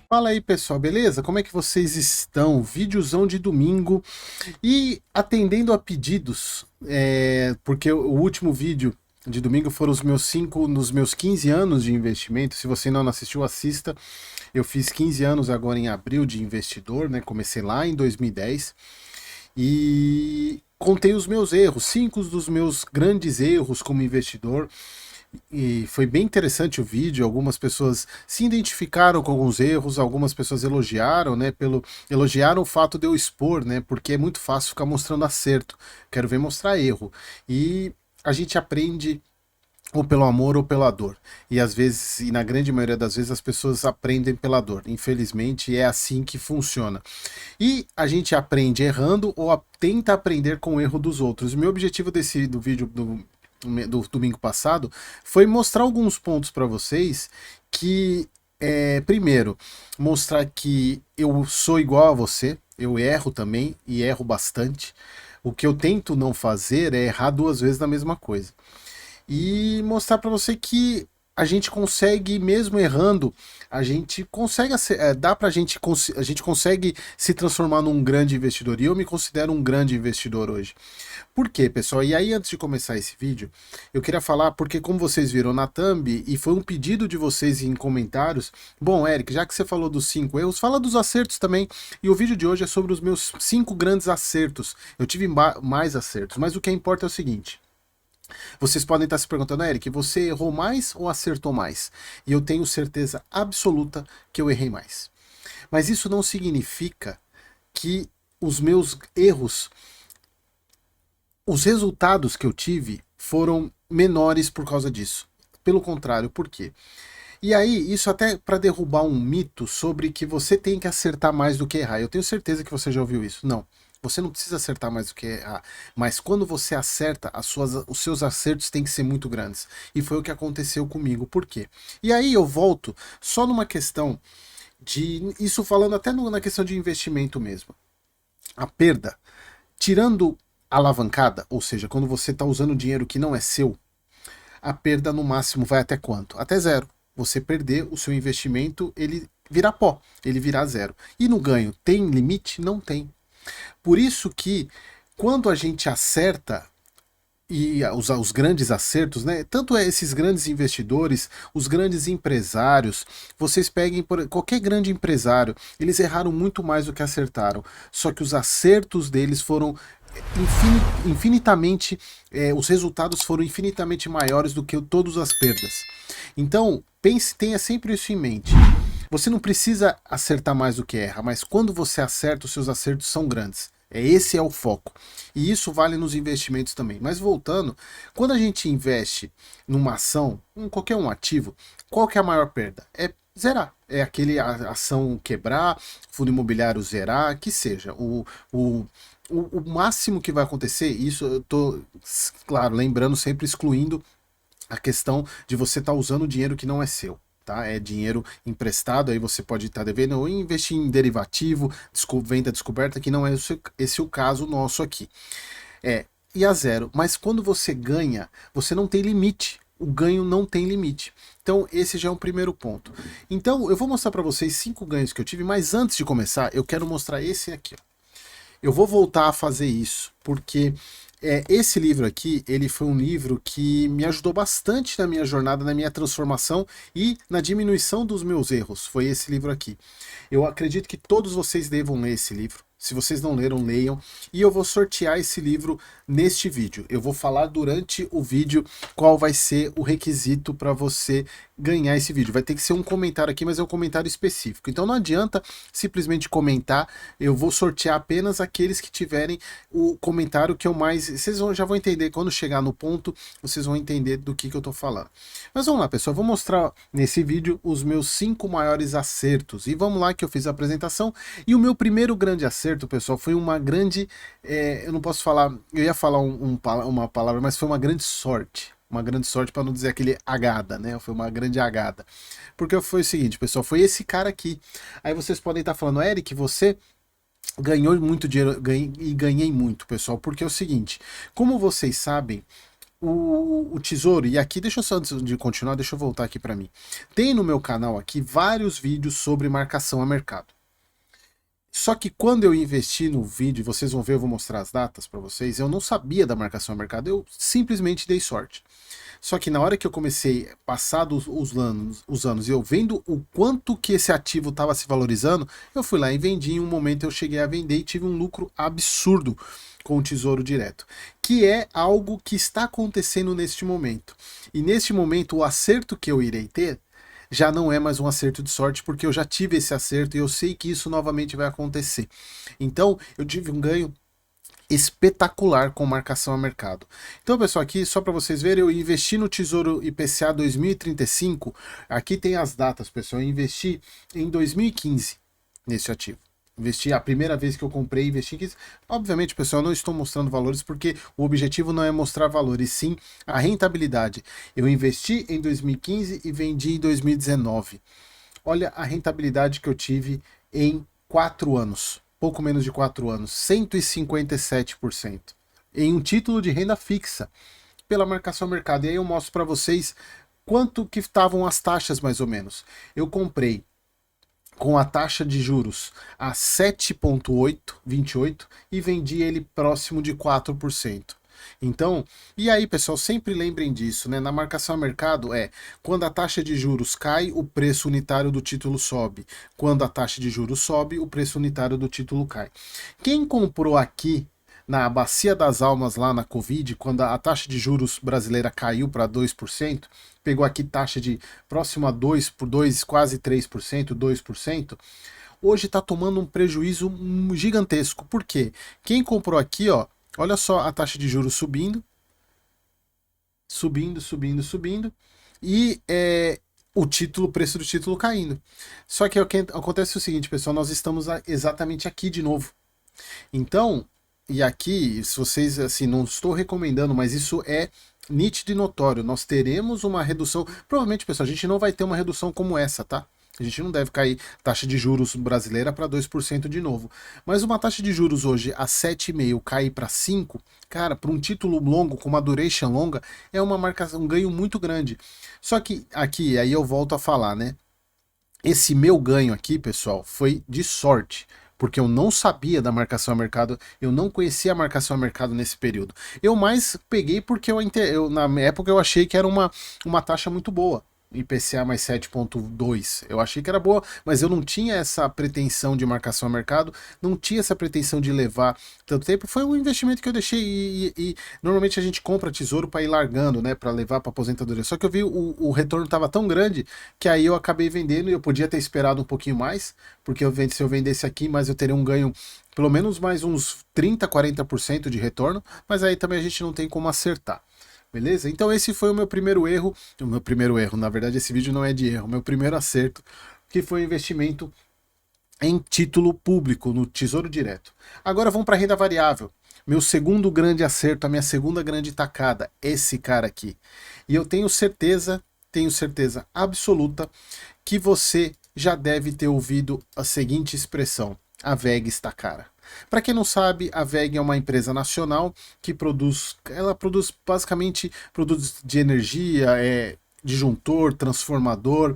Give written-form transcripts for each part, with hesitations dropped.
Fala aí pessoal, beleza? Como é que vocês estão? Videozão de domingo e atendendo a pedidos, porque o último vídeo de domingo foram os meus 5 nos meus 15 anos de investimento. Se você não assistiu, assista. Eu fiz 15 anos agora em abril de investidor, né? Comecei lá em 2010 e contei os meus erros, 5 dos meus grandes erros como investidor. E foi bem interessante o vídeo, algumas pessoas se identificaram com alguns erros, algumas pessoas elogiaram, né, elogiaram o fato de eu expor, né, porque é muito fácil ficar mostrando acerto. Quero ver mostrar erro. E a gente aprende ou pelo amor ou pela dor. E às vezes, e na grande maioria das vezes, as pessoas aprendem pela dor. Infelizmente, é assim que funciona. E a gente aprende errando ou tenta aprender com o erro dos outros. O meu objetivo do vídeo do domingo passado foi mostrar alguns pontos para vocês que, primeiro, mostrar que eu sou igual a você, eu erro também e erro bastante. O que eu tento não fazer é errar duas vezes na mesma coisa e mostrar para você que a gente consegue, mesmo errando, a gente consegue, dá pra gente, a gente consegue se transformar num grande investidor. E eu me considero um grande investidor hoje. Por quê, pessoal? E aí, antes de começar esse vídeo, eu queria falar, porque como vocês viram na thumb, e foi um pedido de vocês em comentários, bom, Eric, já que você falou dos 5 erros, fala dos acertos também. E o vídeo de hoje é sobre os meus 5 grandes acertos. Eu tive mais acertos, mas o que importa é o seguinte. Vocês podem estar se perguntando, Eric, você errou mais ou acertou mais? E eu tenho certeza absoluta que eu errei mais. Mas isso não significa que os meus erros, os resultados que eu tive foram menores por causa disso. Pelo contrário, por quê? E aí, isso até para derrubar um mito sobre que você tem que acertar mais do que errar. Eu tenho certeza que você já ouviu isso. Não. Você não precisa acertar mais do que errar. Mas quando você acerta, os seus acertos têm que ser muito grandes. E foi o que aconteceu comigo. Por quê? E aí eu volto só numa questão de. Isso falando até na questão de investimento mesmo. A perda, tirando a alavancada, ou seja, quando você está usando dinheiro que não é seu, a perda no máximo vai até quanto? Até zero. Você perder o seu investimento, ele virar pó, ele virar zero. E no ganho, tem limite? Não tem. Por isso que quando a gente acerta e os grandes acertos, né? Tanto esses grandes investidores, os grandes empresários, vocês peguem por qualquer grande empresário, eles erraram muito mais do que acertaram. Só que os acertos deles foram infinitamente, os resultados foram infinitamente maiores do que todas as perdas. Então, pense, tenha sempre isso em mente. Você não precisa acertar mais do que erra, mas quando você acerta, os seus acertos são grandes. Esse é o foco. E isso vale nos investimentos também. Mas voltando, quando a gente investe numa ação, em qualquer um ativo, qual que é a maior perda? É zerar. É aquele ação quebrar, fundo imobiliário zerar, que seja. O máximo que vai acontecer, isso eu tô, claro, lembrando, sempre excluindo a questão de você estar usando dinheiro que não é seu. Tá? É dinheiro emprestado, aí você pode estar devendo ou investir em derivativo, venda descoberta, que não é esse o caso nosso aqui. E a zero. Mas quando você ganha, você não tem limite. O ganho não tem limite. Então, esse já é um primeiro ponto. Então, eu vou mostrar para vocês 5 ganhos que eu tive, mas antes de começar, eu quero mostrar esse aqui. Ó. Eu vou voltar a fazer isso, porque esse livro aqui, ele foi um livro que me ajudou bastante na minha jornada, na minha transformação e na diminuição dos meus erros. Foi esse livro aqui. Eu acredito que todos vocês devam ler esse livro. Se vocês não leram, leiam. E eu vou sortear esse livro neste vídeo. Eu vou falar durante o vídeo qual vai ser o requisito para você ganhar esse vídeo. Vai ter que ser um comentário aqui, mas é um comentário específico. Então não adianta simplesmente comentar. Eu vou sortear apenas aqueles que tiverem o comentário que eu mais... Vocês já vão entender, quando chegar no ponto, vocês vão entender do que eu tô falando. Mas vamos lá, pessoal. Eu vou mostrar nesse vídeo os meus 5 maiores acertos. E vamos lá que eu fiz a apresentação. E o meu primeiro grande acerto, pessoal, foi uma grande... eu não posso falar... Eu ia falar uma palavra, mas foi uma grande sorte. Uma grande sorte para não dizer aquele agada, né? Foi uma grande agada. Porque foi o seguinte, pessoal, foi esse cara aqui. Aí vocês podem estar falando, Eric, você ganhou muito dinheiro e ganhei muito, pessoal, porque é o seguinte, como vocês sabem, o tesouro, e aqui, deixa eu só, antes de continuar, deixa eu voltar aqui para mim. Tem no meu canal aqui vários vídeos sobre marcação a mercado. Só que quando eu investi no vídeo, vocês vão ver, eu vou mostrar as datas para vocês, eu não sabia da marcação a mercado, eu simplesmente dei sorte. Só que na hora que eu comecei, passados os anos, e eu vendo o quanto que esse ativo estava se valorizando, eu fui lá e vendi. Em um momento eu cheguei a vender e tive um lucro absurdo com o Tesouro Direto, que é algo que está acontecendo neste momento. E neste momento o acerto que eu irei ter já não é mais um acerto de sorte, porque eu já tive esse acerto e eu sei que isso novamente vai acontecer. Então eu tive um ganho espetacular com marcação a mercado. Então, pessoal, aqui só para vocês verem, eu investi no Tesouro IPCA 2035. Aqui tem as datas, pessoal. Eu investi em 2015 nesse ativo. Investi a primeira vez que eu comprei, investi em 15. Obviamente, pessoal, eu não estou mostrando valores porque o objetivo não é mostrar valores, sim a rentabilidade. Eu investi em 2015 e vendi em 2019. Olha a rentabilidade que eu tive em 4 anos. Pouco menos de 4 anos, 157%. Em um título de renda fixa, pela marcação ao mercado. E aí eu mostro para vocês quanto que estavam as taxas mais ou menos. Eu comprei com a taxa de juros a 7,28 e vendi ele próximo de 4%. Então, e aí, pessoal, sempre lembrem disso, né? Na marcação a mercado quando a taxa de juros cai, o preço unitário do título sobe. Quando a taxa de juros sobe, o preço unitário do título cai. Quem comprou aqui na Bacia das Almas lá na Covid, quando a taxa de juros brasileira caiu para 2%, pegou aqui taxa de próximo a 2 por 2, quase 3%, 2%, hoje está tomando um prejuízo gigantesco. Por quê? Quem comprou aqui, ó, olha só a taxa de juros subindo, subindo, e o preço do título caindo. Só que acontece o seguinte, pessoal, nós estamos exatamente aqui de novo. Então, e aqui, se vocês, assim, não estou recomendando, mas isso é nítido e notório, nós teremos uma redução, provavelmente, pessoal, a gente não vai ter uma redução como essa, tá? A gente não deve cair taxa de juros brasileira para 2% de novo. Mas uma taxa de juros hoje a 7,5 cair para 5, cara, para um título longo, com uma duration longa, é uma marcação, um ganho muito grande. Só que aqui, aí eu volto a falar, né? Esse meu ganho aqui, pessoal, foi de sorte, porque eu não sabia da marcação a mercado, eu não conhecia a marcação a mercado nesse período. Eu mais peguei porque na época eu achei que era uma taxa muito boa. IPCA mais 7,2. Eu achei que era boa, mas eu não tinha essa pretensão de marcação a mercado, não tinha essa pretensão de levar tanto tempo. Foi um investimento que eu deixei e normalmente a gente compra tesouro para ir largando, né, para levar para aposentadoria. Só que eu vi o retorno estava tão grande que aí eu acabei vendendo e eu podia ter esperado um pouquinho mais, porque se eu vendesse aqui, mas eu teria um ganho pelo menos mais uns 30, 40% de retorno, mas aí também a gente não tem como acertar. Beleza? Então esse foi o meu primeiro erro, na verdade esse vídeo não é de erro, o meu primeiro acerto, que foi o investimento em título público, no Tesouro Direto. Agora vamos para a renda variável. Meu segundo grande acerto, a minha segunda grande tacada, esse cara aqui. E eu tenho certeza absoluta que você já deve ter ouvido a seguinte expressão: a VEG está cara. Para quem não sabe, a VEG é uma empresa nacional que ela produz basicamente produtos de energia, disjuntor, transformador,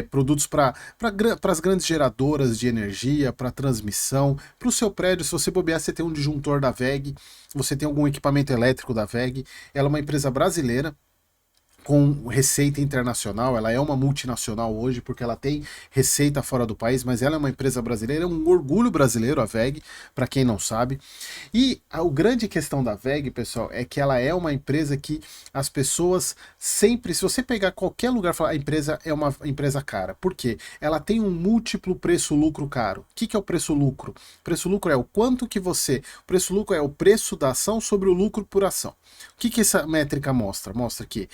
produtos para as grandes geradoras de energia, para transmissão. Para o seu prédio, se você bobear, você tem um disjuntor da VEG, você tem algum equipamento elétrico da VEG. Ela é uma empresa brasileira com receita internacional, ela é uma multinacional hoje porque ela tem receita fora do país, mas ela é uma empresa brasileira, é um orgulho brasileiro a VEG, para quem não sabe. E a grande questão da VEG, pessoal, é que ela é uma empresa que as pessoas sempre, se você pegar qualquer lugar, falar a empresa é uma empresa cara. Por quê? Ela tem um múltiplo preço-lucro caro. O que é o preço-lucro? O preço-lucro é o quanto que você... O preço-lucro é o preço da ação sobre o lucro por ação. O que essa métrica mostra? Mostra que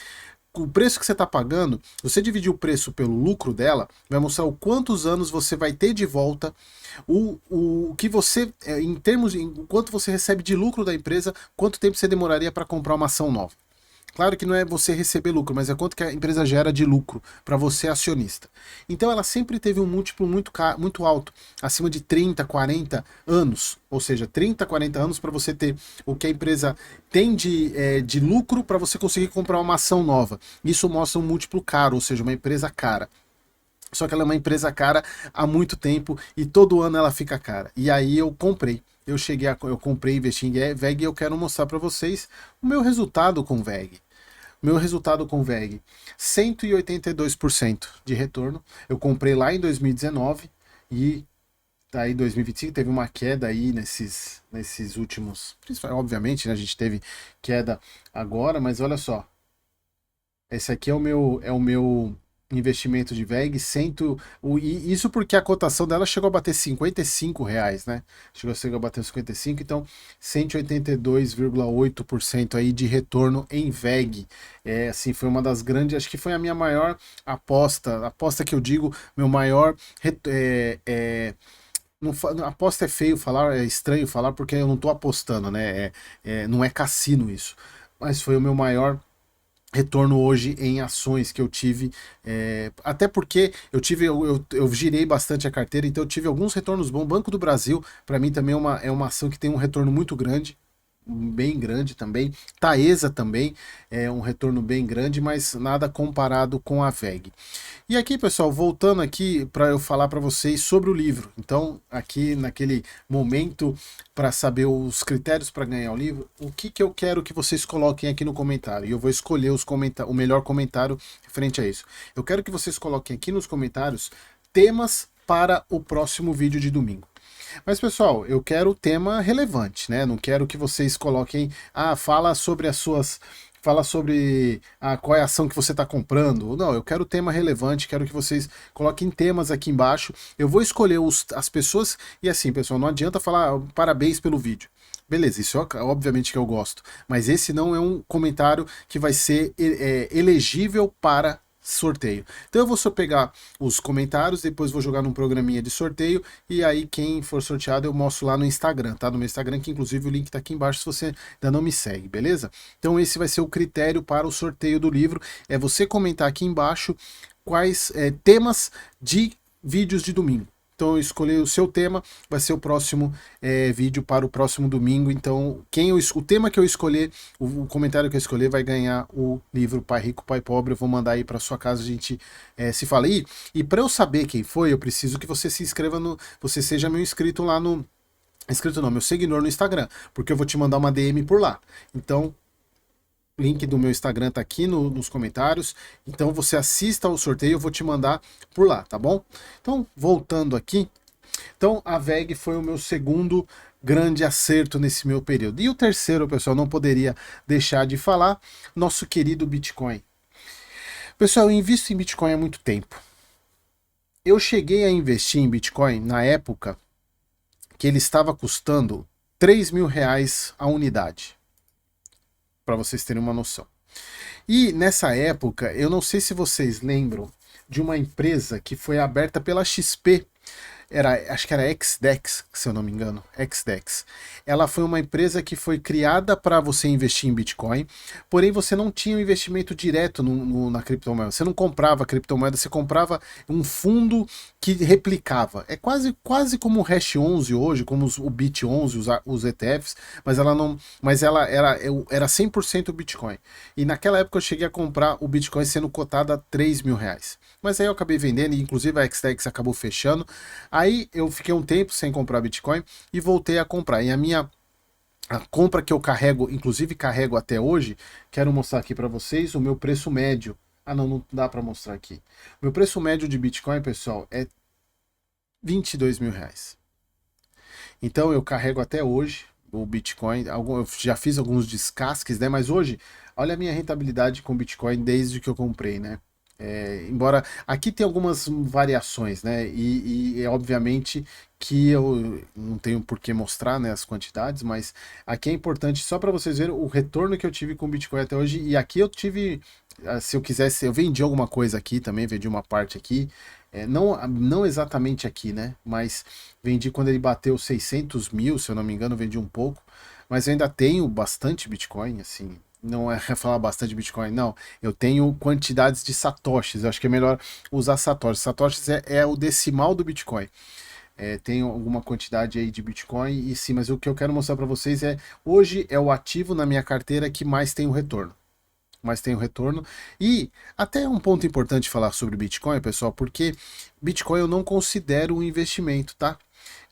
o preço que você está pagando, você dividir o preço pelo lucro dela, vai mostrar o quantos anos você vai ter de volta, o que você, em termos de quanto você recebe de lucro da empresa, quanto tempo você demoraria para comprar uma ação nova. Claro que não é você receber lucro, mas é quanto que a empresa gera de lucro para você acionista. Então ela sempre teve um múltiplo muito alto, acima de 30, 40 anos. Ou seja, 30, 40 anos para você ter o que a empresa tem de lucro para você conseguir comprar uma ação nova. Isso mostra um múltiplo caro, ou seja, uma empresa cara. Só que ela é uma empresa cara há muito tempo e todo ano ela fica cara. E aí eu comprei. Eu comprei, investi em VEG e eu quero mostrar para vocês o meu resultado com VEG. Meu resultado com VEG, 182% de retorno. Eu comprei lá em 2019 e tá aí 2025 teve uma queda aí nesses últimos, obviamente, né, a gente teve queda agora, mas olha só, esse aqui é o meu investimento de VEG, e isso porque a cotação dela chegou a bater R$ 55, né? Chegou a bater 55, então 182,8% aí de retorno em VEG. É, assim, foi uma das grandes, acho que foi a minha maior aposta que eu digo, meu maior não, aposta é feio falar, é estranho falar porque eu não tô apostando, né? Não é cassino isso. Mas foi o meu maior retorno hoje em ações que eu tive, até porque eu girei bastante a carteira, então eu tive alguns retornos bons. Banco do Brasil, para mim também é uma ação que tem um retorno muito grande, bem grande também. Taesa também é um retorno bem grande, mas nada comparado com a VEG. E aqui, pessoal, voltando aqui para eu falar para vocês sobre o livro. Então, aqui naquele momento para saber os critérios para ganhar o livro, o que eu quero que vocês coloquem aqui no comentário. E eu vou escolher o melhor comentário referente a isso. Eu quero que vocês coloquem aqui nos comentários temas para o próximo vídeo de domingo. Mas, pessoal, eu quero tema relevante, né? Não quero que vocês coloquem, fala sobre qual é a ação que você está comprando. Não, eu quero tema relevante, quero que vocês coloquem temas aqui embaixo. Eu vou escolher as pessoas, e assim, pessoal, não adianta falar parabéns pelo vídeo. Beleza, isso obviamente que eu gosto, mas esse não é um comentário que vai ser elegível para sorteio. Então eu vou só pegar os comentários, depois vou jogar num programinha de sorteio, e aí quem for sorteado eu mostro lá no Instagram, tá? No meu Instagram, que inclusive o link tá aqui embaixo se você ainda não me segue, beleza? Então esse vai ser o critério para o sorteio do livro, é você comentar aqui embaixo quais temas de vídeos de domingo. Então eu escolhi o seu tema, vai ser o próximo vídeo para o próximo domingo. Então o tema que eu escolher, o comentário que eu escolher vai ganhar o livro Pai Rico, Pai Pobre. Eu vou mandar aí para sua casa, a gente se fala aí. E para eu saber quem foi, eu preciso que você se inscreva você seja meu inscrito lá no... Inscrito não, meu seguidor no Instagram, porque eu vou te mandar uma DM por lá. Então link do meu Instagram tá aqui nos comentários. Então você assista ao sorteio, eu vou te mandar por lá, tá bom? Então, voltando aqui. Então, a VEG foi o meu segundo grande acerto nesse meu período. E o terceiro, pessoal, não poderia deixar de falar, nosso querido Bitcoin. Pessoal, eu invisto em Bitcoin há muito tempo. Eu cheguei a investir em Bitcoin na época que ele estava custando R$ 3.000 a unidade, para vocês terem uma noção. E nessa época, eu não sei se vocês lembram de uma empresa que foi aberta pela XP, acho que era XDEX, se eu não me engano, XDEX. Ela foi uma empresa que foi criada para você investir em Bitcoin, porém você não tinha um investimento direto na criptomoeda. Você não comprava criptomoeda, você comprava um fundo que replicava. É quase como o Hash 11 hoje, como o Bit 11, os ETFs, mas ela era 100% Bitcoin. E naquela época eu cheguei a comprar o Bitcoin sendo cotado a R$ 3.000. Mas aí eu acabei vendendo, e inclusive a XTX acabou fechando. Aí eu fiquei um tempo sem comprar Bitcoin e voltei a comprar. E a compra que eu carrego, inclusive carrego até hoje, quero mostrar aqui para vocês o meu preço médio. Não dá para mostrar aqui. Meu preço médio de Bitcoin, pessoal, é R$ 22.000. Então eu carrego até hoje o Bitcoin. Eu já fiz alguns descasques, né? Mas hoje, olha a minha rentabilidade com Bitcoin desde que eu comprei, né? Embora aqui tem algumas variações, né? E obviamente que eu não tenho por que mostrar, né, as quantidades, mas aqui é importante só para vocês verem o retorno que eu tive com o Bitcoin até hoje. E aqui eu tive, se eu quisesse, eu vendi alguma coisa aqui também, vendi uma parte aqui, não exatamente aqui, né? Mas vendi quando ele bateu 600 mil, se eu não me engano, vendi um pouco, mas eu ainda tenho bastante Bitcoin, assim. não é falar bastante de Bitcoin, não. Eu tenho quantidades de satoshis. Eu acho que é melhor usar satoshis. Satoshis é o decimal do Bitcoin. Tenho alguma quantidade aí de Bitcoin e sim, mas o que eu quero mostrar para vocês hoje é o ativo na minha carteira que mais tem o retorno. Mais tem o retorno. E até um ponto importante falar sobre Bitcoin, pessoal, porque Bitcoin eu não considero um investimento, tá?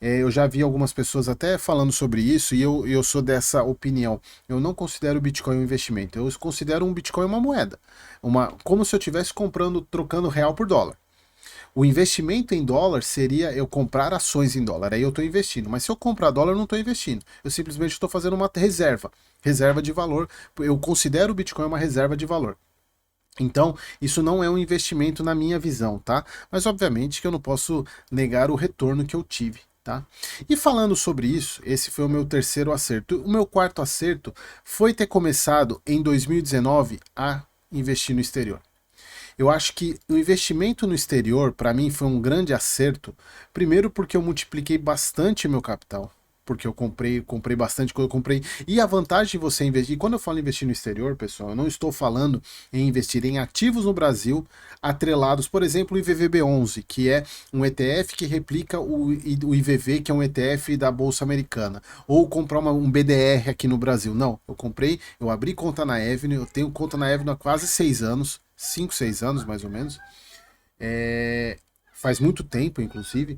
Eu já vi algumas pessoas até falando sobre isso e eu sou dessa opinião. Eu não considero o Bitcoin um investimento. Eu considero um Bitcoin uma moeda. Como se eu estivesse comprando, trocando real por dólar. O investimento em dólar seria eu comprar ações em dólar, aí eu estou investindo. Mas se eu comprar dólar, eu não estou investindo. Eu simplesmente estou fazendo uma reserva de valor. Eu considero o Bitcoin uma reserva de valor. Então, isso não é um investimento na minha visão, tá? Mas obviamente que eu não posso negar o retorno que eu tive, tá? E falando sobre isso, esse foi o meu terceiro acerto. O meu quarto acerto foi ter começado em 2019 a investir no exterior. Eu acho que o investimento no exterior, para mim, foi um grande acerto. Primeiro porque eu multipliquei bastante meu capital. Porque eu comprei bastante coisa, eu comprei. E a vantagem de você investir, e quando eu falo investir no exterior, pessoal, eu não estou falando em investir em ativos no Brasil atrelados, por exemplo, o IVVB11, que é um ETF que replica o IVV, que é um ETF da Bolsa Americana. Ou comprar um BDR aqui no Brasil. Não, eu abri conta na Avenue, eu tenho conta na Avenue há quase 6 anos. 5, 6 anos mais ou menos. Faz muito tempo, inclusive.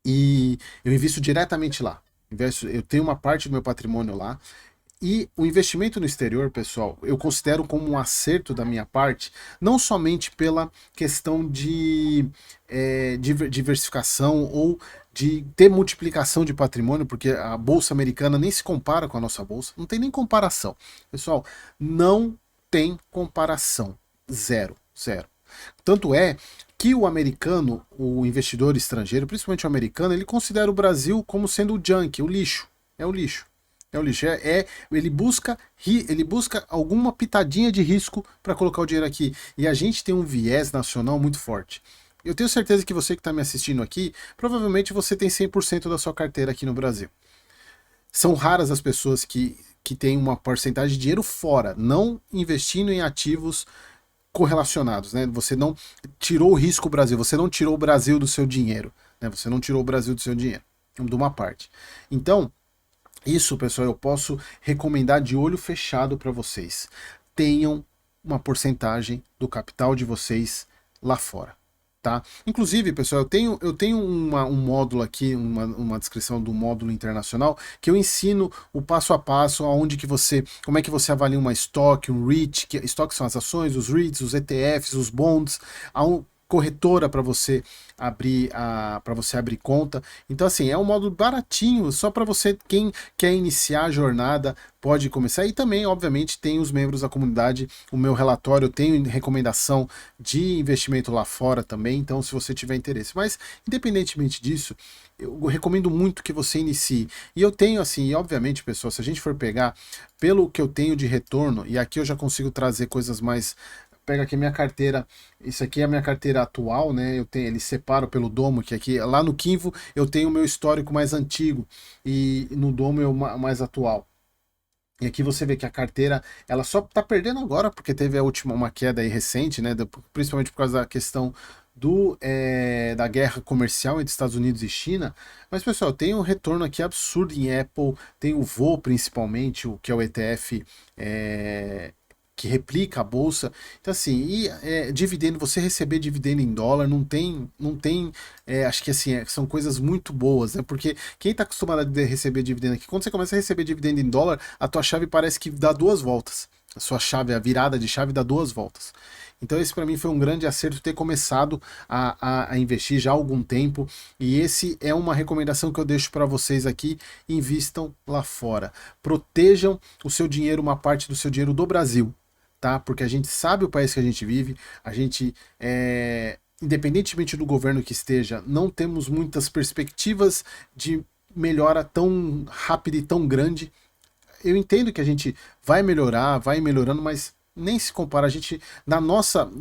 E eu invisto diretamente lá. Eu tenho uma parte do meu patrimônio lá. E o investimento no exterior, pessoal, eu considero como um acerto da minha parte, não somente pela questão de diversificação ou de ter multiplicação de patrimônio, porque a Bolsa Americana nem se compara com a nossa Bolsa, não tem nem comparação. Pessoal, não tem comparação. Zero, zero. Tanto é que o americano, o investidor estrangeiro, principalmente o americano, ele considera o Brasil como sendo o junk, o lixo. É o lixo. É o lixo. Ele busca alguma pitadinha de risco para colocar o dinheiro aqui. E a gente tem um viés nacional muito forte. Eu tenho certeza que você que está me assistindo aqui, provavelmente você tem 100% da sua carteira aqui no Brasil. São raras as pessoas que têm uma porcentagem de dinheiro fora, não investindo em ativos correlacionados, né? Você não tirou o risco Brasil, você não tirou o Brasil do seu dinheiro, né? Você não tirou o Brasil do seu dinheiro, de uma parte. Então, isso, pessoal, eu posso recomendar de olho fechado para vocês. Tenham uma porcentagem do capital de vocês lá fora. Tá? Inclusive, pessoal, eu tenho um módulo aqui, uma descrição do módulo internacional, que eu ensino o passo a passo, como é que você avalia uma estoque, um REIT, que estoques são as ações, os REITs, os ETFs, os bonds, corretora para você abrir conta. Então assim, é um módulo baratinho, só para você, quem quer iniciar a jornada, pode começar. E também, obviamente, tem os membros da comunidade, o meu relatório, eu tenho recomendação de investimento lá fora também, então se você tiver interesse. Mas, independentemente disso, eu recomendo muito que você inicie. E eu tenho assim, e obviamente, pessoal, se a gente for pegar pelo que eu tenho de retorno, e aqui eu já consigo trazer coisas mais. Pega aqui minha carteira, isso aqui é a minha carteira atual, né? Eles separam pelo Domo, que aqui, lá no Kinvo eu tenho o meu histórico mais antigo e no Domo é o mais atual. E aqui você vê que a carteira, ela só tá perdendo agora, porque teve uma queda aí recente, né? Principalmente por causa da questão da guerra comercial entre Estados Unidos e China. Mas, pessoal, tem um retorno aqui absurdo em Apple, tem o VO principalmente, o que é o ETF que replica a bolsa. Então, assim, dividendo, você receber dividendo em dólar não tem, acho que assim, são coisas muito boas, né? Porque quem está acostumado a receber dividendo aqui, quando você começa a receber dividendo em dólar, a tua chave parece que dá duas voltas. A sua chave, a virada de chave dá duas voltas. Então esse para mim foi um grande acerto ter começado a investir já há algum tempo, e esse é uma recomendação que eu deixo para vocês aqui: invistam lá fora, protejam o seu dinheiro, uma parte do seu dinheiro do Brasil, tá? Porque a gente sabe o país que a gente vive, a gente independentemente do governo que esteja, não temos muitas perspectivas de melhora tão rápida e tão grande. Eu entendo que a gente vai melhorar, vai melhorando, mas nem se compara.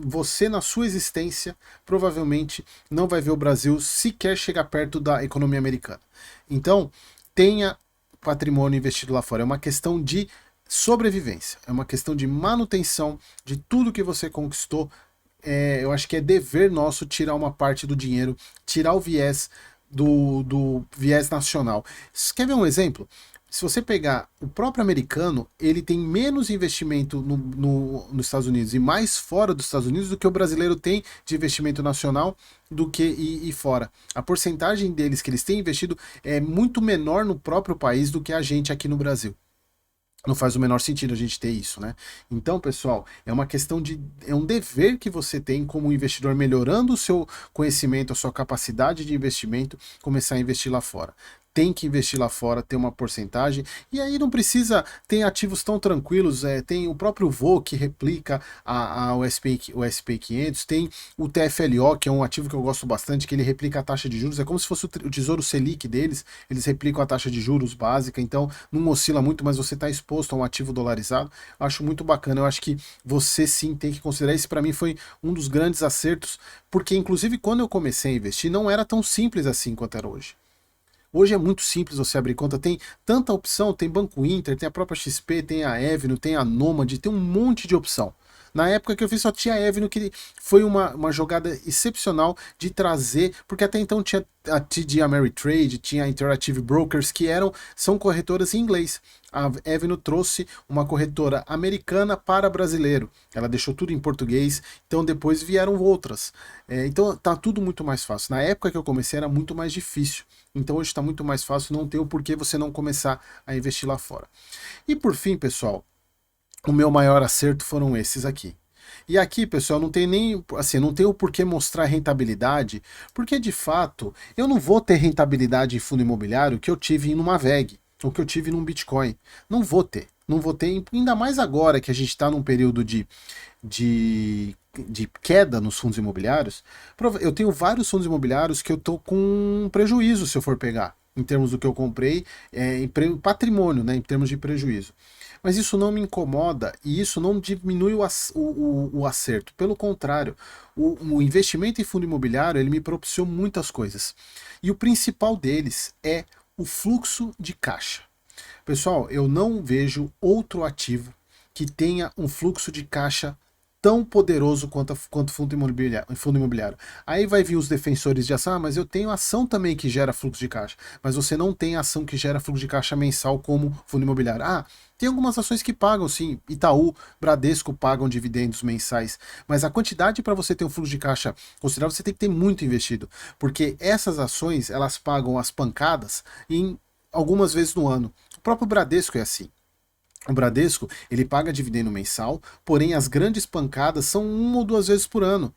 Você na sua existência, provavelmente não vai ver o Brasil sequer chegar perto da economia americana. Então, tenha patrimônio investido lá fora. É uma questão de sobrevivência, é uma questão de manutenção de tudo que você conquistou. Eu acho que é dever nosso tirar uma parte do dinheiro, tirar o viés do viés nacional. Quer ver um exemplo? Se você pegar o próprio americano, ele tem menos investimento nos Estados Unidos e mais fora dos Estados Unidos do que o brasileiro tem de investimento nacional do que e fora. A porcentagem deles que eles têm investido é muito menor no próprio país do que a gente aqui no Brasil. Não faz o menor sentido a gente ter isso, né? Então, pessoal, é uma questão de. É um dever que você tem como investidor, melhorando o seu conhecimento, a sua capacidade de investimento, começar a investir lá fora. Tem que investir lá fora, ter uma porcentagem, e aí não precisa, tem ativos tão tranquilos, tem o próprio VO que replica o SP500, tem o TFLO, que é um ativo que eu gosto bastante, que ele replica a taxa de juros, é como se fosse o Tesouro Selic deles, eles replicam a taxa de juros básica, então não oscila muito, mas você está exposto a um ativo dolarizado, acho muito bacana, eu acho que você sim tem que considerar, esse para mim foi um dos grandes acertos, porque inclusive quando eu comecei a investir, não era tão simples assim quanto era hoje. Hoje é muito simples você abrir conta, tem tanta opção, tem Banco Inter, tem a própria XP, tem a Avenue, tem a Nomad, tem um monte de opção. Na época que eu fiz só tinha a Avenue, que foi uma jogada excepcional de trazer, porque até então tinha a TD Ameritrade, tinha a Interactive Brokers, que são corretoras em inglês. A Avenue trouxe uma corretora americana para brasileiro. Ela deixou tudo em português, então depois vieram outras. Então tá tudo muito mais fácil. Na época que eu comecei era muito mais difícil. Então hoje está muito mais fácil, não ter o porquê você não começar a investir lá fora. E por fim, pessoal, o meu maior acerto foram esses aqui. E aqui, pessoal, não tem nem, assim, não tem o porquê mostrar rentabilidade, porque de fato eu não vou ter rentabilidade em fundo imobiliário que eu tive numa VEG, ou que eu tive num Bitcoin. Não vou ter. Não vou ter, ainda mais agora que a gente está num período de queda nos fundos imobiliários. Eu tenho vários fundos imobiliários que eu estou com prejuízo se eu for pegar, em termos do que eu comprei, em patrimônio, né, em termos de prejuízo. Mas isso não me incomoda e isso não diminui o acerto. Pelo contrário, o investimento em fundo imobiliário ele me propiciou muitas coisas. E o principal deles é o fluxo de caixa. Pessoal, eu não vejo outro ativo que tenha um fluxo de caixa tão poderoso quanto fundo imobiliário. Aí vai vir os defensores de ação, mas eu tenho ação também que gera fluxo de caixa. Mas você não tem ação que gera fluxo de caixa mensal como fundo imobiliário. Tem algumas ações que pagam, sim. Itaú, Bradesco pagam dividendos mensais. Mas a quantidade para você ter um fluxo de caixa considerável, você tem que ter muito investido. Porque essas ações, elas pagam as pancadas em algumas vezes no ano. O próprio Bradesco é assim. O Bradesco, ele paga dividendo mensal, porém as grandes pancadas são 1 ou 2 vezes por ano.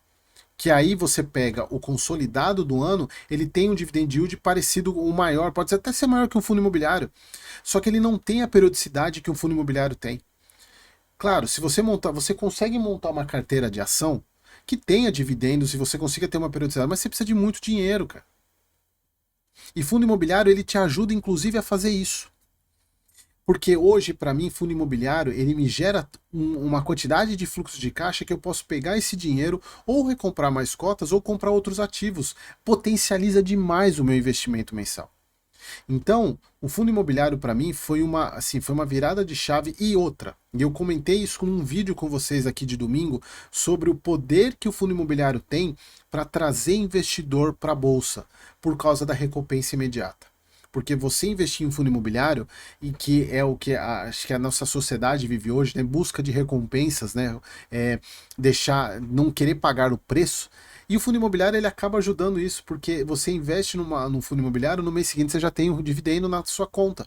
Que aí você pega o consolidado do ano, ele tem um dividend yield parecido, o maior, pode até ser maior que um fundo imobiliário. Só que ele não tem a periodicidade que um fundo imobiliário tem. Claro, se você consegue montar uma carteira de ação que tenha dividendos e você consiga ter uma periodicidade, mas você precisa de muito dinheiro, cara. E fundo imobiliário, ele te ajuda inclusive a fazer isso. Porque hoje, para mim, fundo imobiliário, ele me gera uma quantidade de fluxo de caixa que eu posso pegar esse dinheiro ou recomprar mais cotas ou comprar outros ativos. Potencializa demais o meu investimento mensal. Então, o fundo imobiliário para mim foi uma virada de chave e outra. E eu comentei isso num vídeo com vocês aqui de domingo sobre o poder que o fundo imobiliário tem para trazer investidor para a bolsa por causa da recompensa imediata. Porque você investir em fundo imobiliário, e que é o que acho que a nossa sociedade vive hoje, né? Busca de recompensas, né? Não querer pagar o preço. E o fundo imobiliário ele acaba ajudando isso, porque você investe num fundo imobiliário, no mês seguinte você já tem um dividendo na sua conta.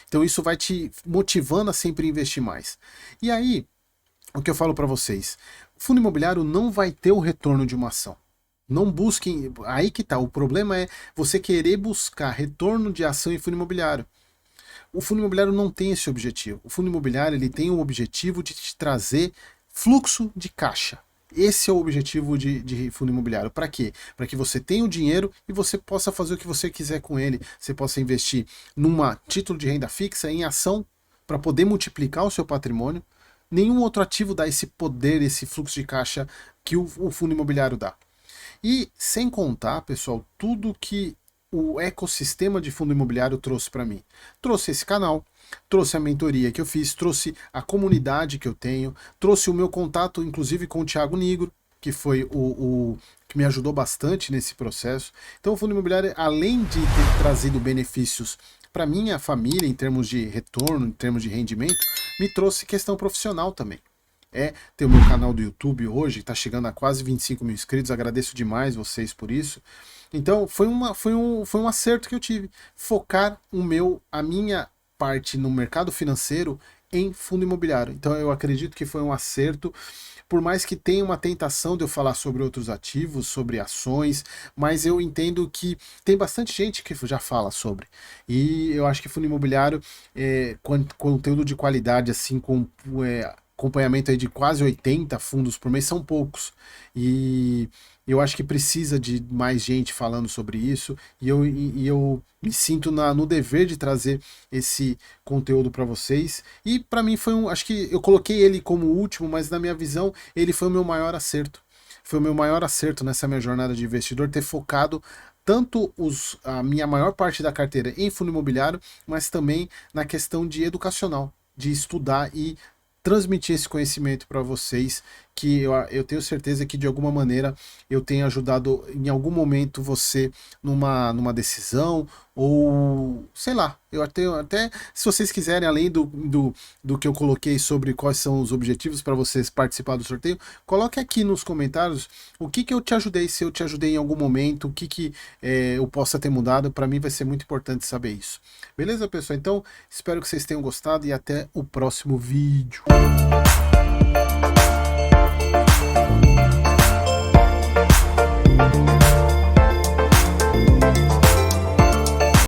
Então isso vai te motivando a sempre investir mais. E aí, o que eu falo para vocês, o fundo imobiliário não vai ter o retorno de uma ação. Não busquem, aí que tá, o problema é você querer buscar retorno de ação em fundo imobiliário. O fundo imobiliário não tem esse objetivo. O fundo imobiliário ele tem o objetivo de te trazer fluxo de caixa. Esse é o objetivo de fundo imobiliário. Para quê? Para que você tenha o dinheiro e você possa fazer o que você quiser com ele. Você possa investir num título de renda fixa, em ação, para poder multiplicar o seu patrimônio. Nenhum outro ativo dá esse poder, esse fluxo de caixa que o fundo imobiliário dá. E sem contar, pessoal, tudo que o ecossistema de fundo imobiliário trouxe para mim. Trouxe esse canal, trouxe a mentoria que eu fiz, trouxe a comunidade que eu tenho, trouxe o meu contato, inclusive, com o Thiago Nigro, que foi o que me ajudou bastante nesse processo. Então o fundo imobiliário, além de ter trazido benefícios para minha família em termos de retorno, em termos de rendimento, me trouxe questão profissional também. Tem o meu canal do YouTube hoje, está chegando a quase 25 mil inscritos, agradeço demais vocês por isso. Então foi um acerto que eu tive, focar a minha parte no mercado financeiro em fundo imobiliário. Então eu acredito que foi um acerto, por mais que tenha uma tentação de eu falar sobre outros ativos, sobre ações, mas eu entendo que tem bastante gente que já fala sobre. E eu acho que fundo imobiliário, conteúdo de qualidade, assim, com acompanhamento aí de quase 80 fundos por mês, são poucos. E eu acho que precisa de mais gente falando sobre isso, e eu me sinto no dever de trazer esse conteúdo para vocês. E para mim acho que eu coloquei ele como último, mas na minha visão ele foi o meu maior acerto. Foi o meu maior acerto nessa minha jornada de investidor, ter focado tanto a minha maior parte da carteira em fundo imobiliário, mas também na questão de educacional, de estudar e transmitir esse conhecimento para vocês, que eu tenho certeza que de alguma maneira eu tenho ajudado em algum momento você numa decisão, ou sei lá, eu até se vocês quiserem, além do que eu coloquei sobre quais são os objetivos para vocês participar do sorteio, coloque aqui nos comentários o que eu te ajudei, se eu te ajudei em algum momento, o que eu possa ter mudado. Para mim vai ser muito importante saber isso. Beleza, pessoal? Então espero que vocês tenham gostado e até o próximo vídeo.